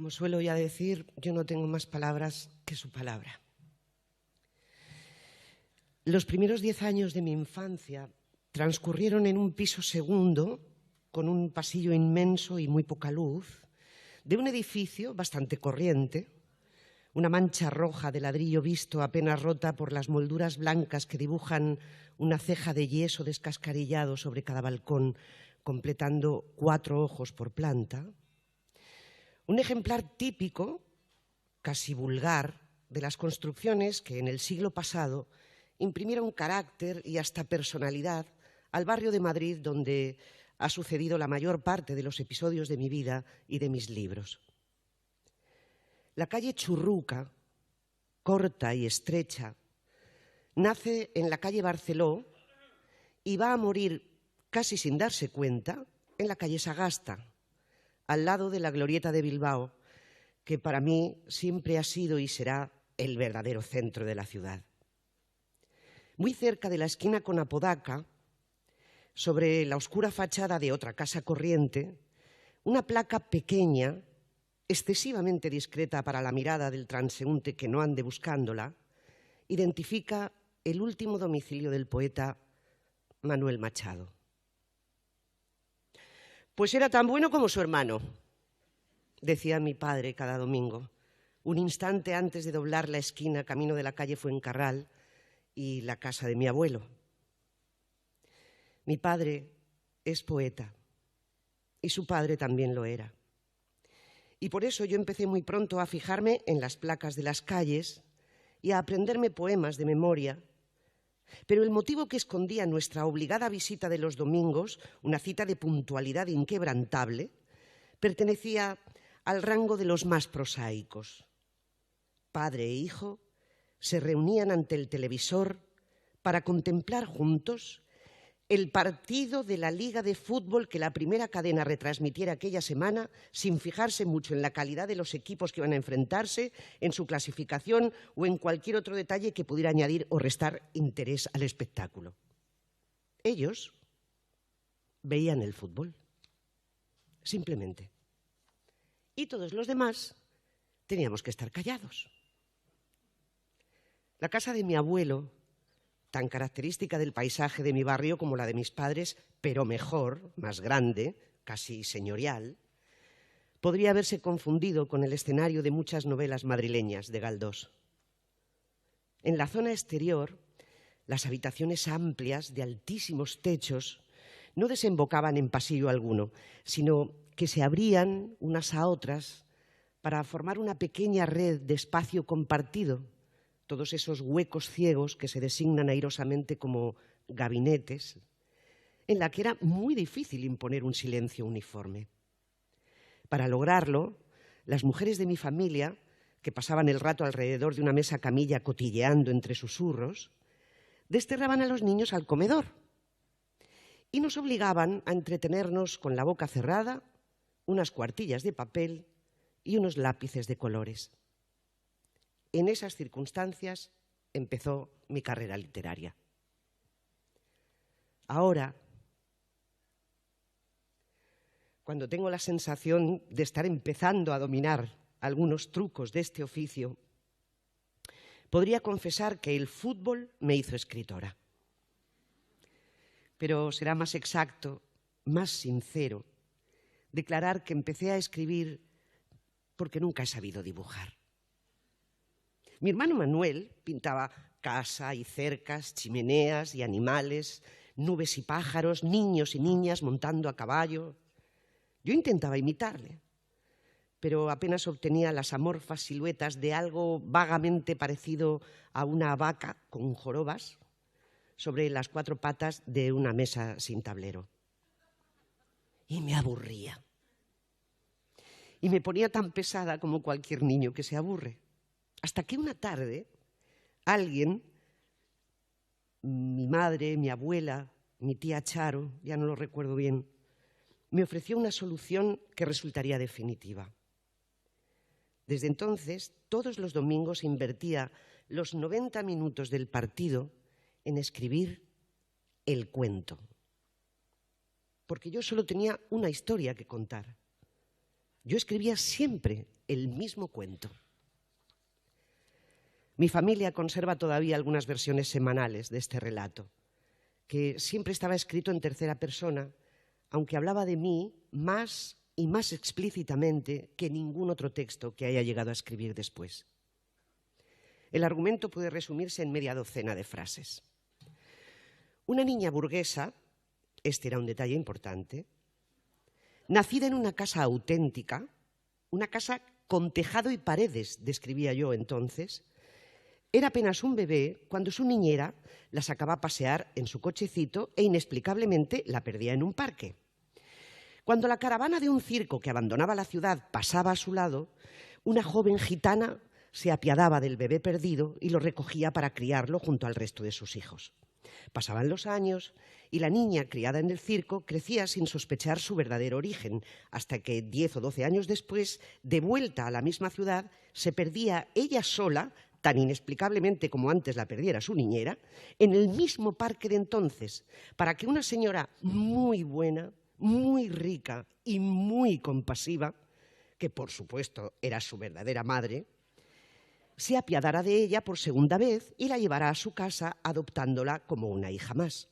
Como suelo ya decir, yo no tengo más palabras que su palabra. Los primeros 10 años de mi infancia transcurrieron en un piso segundo, con un pasillo inmenso y muy poca luz, de un edificio bastante corriente, una mancha roja de ladrillo visto apenas rota por las molduras blancas que dibujan una ceja de yeso descascarillado sobre cada balcón, completando 4 ojos por planta. Un ejemplar típico, casi vulgar, de las construcciones que en el siglo pasado imprimieron carácter y hasta personalidad al barrio de Madrid donde ha sucedido la mayor parte de los episodios de mi vida y de mis libros. La calle Churruca, corta y estrecha, nace en la calle Barceló y va a morir, casi sin darse cuenta, en la calle Sagasta, al lado de la Glorieta de Bilbao, que para mí siempre ha sido y será el verdadero centro de la ciudad. Muy cerca de la esquina con Apodaca, sobre la oscura fachada de otra casa corriente, una placa pequeña, excesivamente discreta para la mirada del transeúnte que no ande buscándola, identifica el último domicilio del poeta Manuel Machado. Pues era tan bueno como su hermano, decía mi padre cada domingo, un instante antes de doblar la esquina camino de la calle Fuencarral y la casa de mi abuelo. Mi padre es poeta y su padre también lo era. Y por eso yo empecé muy pronto a fijarme en las placas de las calles y a aprenderme poemas de memoria. Pero el motivo que escondía nuestra obligada visita de los domingos, una cita de puntualidad inquebrantable, pertenecía al rango de los más prosaicos. Padre e hijo se reunían ante el televisor para contemplar juntos el partido de la Liga de Fútbol que la primera cadena retransmitiera aquella semana, sin fijarse mucho en la calidad de los equipos que iban a enfrentarse, en su clasificación o en cualquier otro detalle que pudiera añadir o restar interés al espectáculo. Ellos veían el fútbol, simplemente. Y todos los demás teníamos que estar callados. La casa de mi abuelo, tan característica del paisaje de mi barrio como la de mis padres, pero mejor, más grande, casi señorial, podría haberse confundido con el escenario de muchas novelas madrileñas de Galdós. En la zona exterior, las habitaciones amplias de altísimos techos no desembocaban en pasillo alguno, sino que se abrían unas a otras para formar una pequeña red de espacio compartido, todos esos huecos ciegos que se designan airosamente como gabinetes, en la que era muy difícil imponer un silencio uniforme. Para lograrlo, las mujeres de mi familia, que pasaban el rato alrededor de una mesa camilla cotilleando entre susurros, desterraban a los niños al comedor y nos obligaban a entretenernos con la boca cerrada, unas cuartillas de papel y unos lápices de colores. En esas circunstancias empezó mi carrera literaria. Ahora, cuando tengo la sensación de estar empezando a dominar algunos trucos de este oficio, podría confesar que el fútbol me hizo escritora. Pero será más exacto, más sincero, declarar que empecé a escribir porque nunca he sabido dibujar. Mi hermano Manuel pintaba casa y cercas, chimeneas y animales, nubes y pájaros, niños y niñas montando a caballo. Yo intentaba imitarle, pero apenas obtenía las amorfas siluetas de algo vagamente parecido a una vaca con jorobas sobre las 4 patas de una mesa sin tablero. Y me aburría. Y me ponía tan pesada como cualquier niño que se aburre. Hasta que una tarde alguien, mi madre, mi abuela, mi tía Charo, ya no lo recuerdo bien, me ofreció una solución que resultaría definitiva. Desde entonces, todos los domingos invertía los 90 minutos del partido en escribir el cuento. Porque yo solo tenía una historia que contar. Yo escribía siempre el mismo cuento. Mi familia conserva todavía algunas versiones semanales de este relato, que siempre estaba escrito en tercera persona, aunque hablaba de mí más y más explícitamente que ningún otro texto que haya llegado a escribir después. El argumento puede resumirse en media docena de frases. Una niña burguesa, este era un detalle importante, nacida en una casa auténtica, una casa con tejado y paredes, describía yo entonces, era apenas un bebé cuando su niñera la sacaba a pasear en su cochecito e inexplicablemente la perdía en un parque. Cuando la caravana de un circo que abandonaba la ciudad pasaba a su lado, una joven gitana se apiadaba del bebé perdido y lo recogía para criarlo junto al resto de sus hijos. Pasaban los años y la niña criada en el circo crecía sin sospechar su verdadero origen, hasta que 10 o 12 años después, de vuelta a la misma ciudad, se perdía ella sola, tan inexplicablemente como antes la perdiera su niñera, en el mismo parque de entonces, para que una señora muy buena, muy rica y muy compasiva, que por supuesto era su verdadera madre, se apiadará de ella por segunda vez y la llevará a su casa adoptándola como una hija más.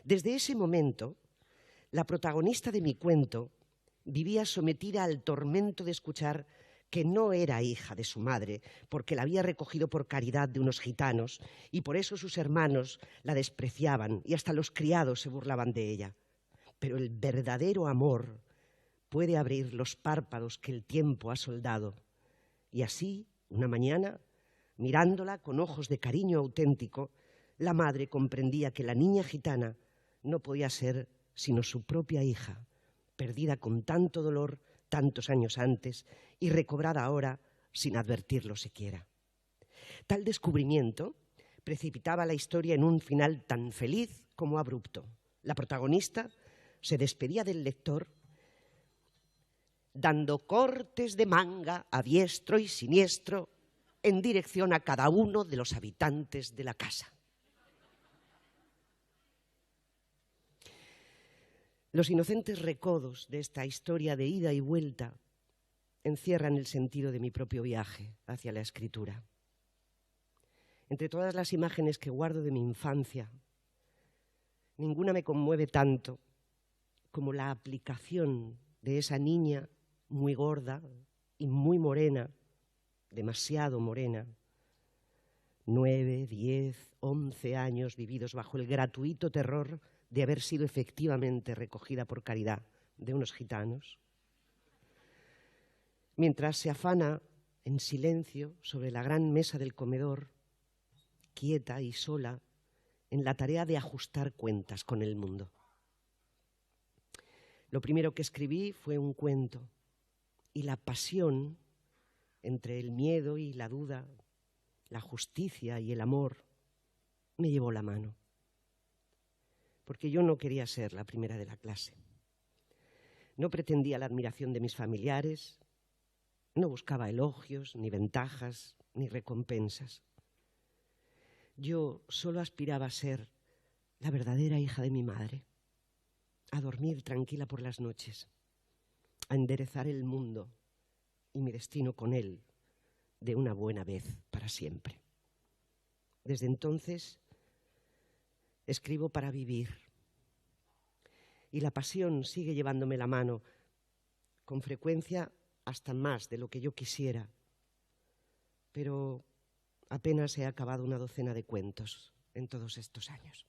Desde ese momento, la protagonista de mi cuento vivía sometida al tormento de escuchar que no era hija de su madre, porque la había recogido por caridad de unos gitanos y por eso sus hermanos la despreciaban y hasta los criados se burlaban de ella. Pero el verdadero amor puede abrir los párpados que el tiempo ha soldado. Y así, una mañana, mirándola con ojos de cariño auténtico, la madre comprendía que la niña gitana no podía ser sino su propia hija, perdida con tanto dolor tantos años antes y recobrada ahora sin advertirlo siquiera. Tal descubrimiento precipitaba la historia en un final tan feliz como abrupto. La protagonista se despedía del lector dando cortes de manga a diestro y siniestro en dirección a cada uno de los habitantes de la casa. Los inocentes recodos de esta historia de ida y vuelta encierran el sentido de mi propio viaje hacia la escritura. Entre todas las imágenes que guardo de mi infancia, ninguna me conmueve tanto como la aplicación de esa niña muy gorda y muy morena, demasiado morena, 9, 10, 11 años vividos bajo el gratuito terror de haber sido efectivamente recogida por caridad de unos gitanos, mientras se afana en silencio sobre la gran mesa del comedor, quieta y sola, en la tarea de ajustar cuentas con el mundo. Lo primero que escribí fue un cuento, y la pasión entre el miedo y la duda, la justicia y el amor, me llevó la mano. Porque yo no quería ser la primera de la clase. No pretendía la admiración de mis familiares, no buscaba elogios, ni ventajas, ni recompensas. Yo solo aspiraba a ser la verdadera hija de mi madre, a dormir tranquila por las noches, a enderezar el mundo y mi destino con él de una buena vez para siempre. Desde entonces escribo para vivir y la pasión sigue llevándome la mano, con frecuencia hasta más de lo que yo quisiera, pero apenas he acabado una docena de cuentos en todos estos años.